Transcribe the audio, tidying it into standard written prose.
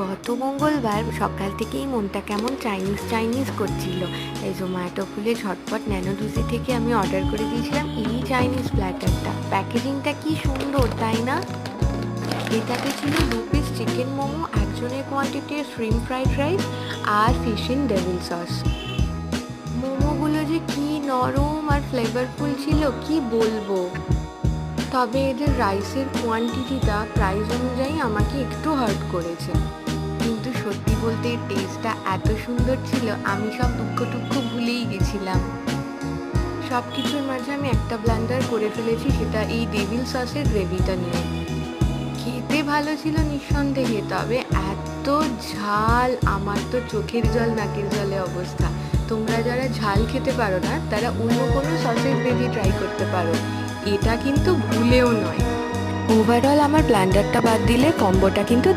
গত মঙ্গলবার সকাল থেকেই মনটা কেমন চাইনিজ চাইনিজ করছিল। এই জোম্যাটো খুলে ঝটপট ন্যানোডুজি থেকে আমি অর্ডার করে দিয়েছিলাম এই চাইনিজ প্ল্যাটারটা। প্যাকেজিংটা কি সুন্দর, তাই না? এটাতে ছিল 2 পিস চিকেন মোমো, একজনের কোয়ান্টিটির শ্রিম্প ফ্রাইড রাইস আর ফিশ ইন ডেভিল সস। মোমোগুলো যে কি নরম আর ফ্লেভারফুল ছিল, কি বলবো। তবে এদের রাইসের কোয়ান্টিটিটা প্রাইস অনুযায়ী আমাকে একটু হার্ট করেছে, কিন্তু সত্যি বলতে এর টেস্টটা এত সুন্দর ছিল, আমি সব দুঃখ টুক্ষ ভুলেই গেছিলাম। সব কিছুর মাঝে আমি একটা ব্লান্ডার করে ফেলেছি, সেটা এই ডেভিল সসের গ্রেভিটা নিয়ে। খেতে ভালো ছিল নিঃসন্দেহে, তবে এত ঝাল, আমার তো চোখের জল নাকের জলে অবস্থা। তোমরা যারা ঝাল খেতে পারো না তারা অন্য কোনো সসের গ্রেভি ট্রাই করতে পারো, এটা কিন্তু ভুলেও নয়। ওভারঅল আমার ব্লান্ডারটা বাদ দিলে কম্বোটা কিন্তু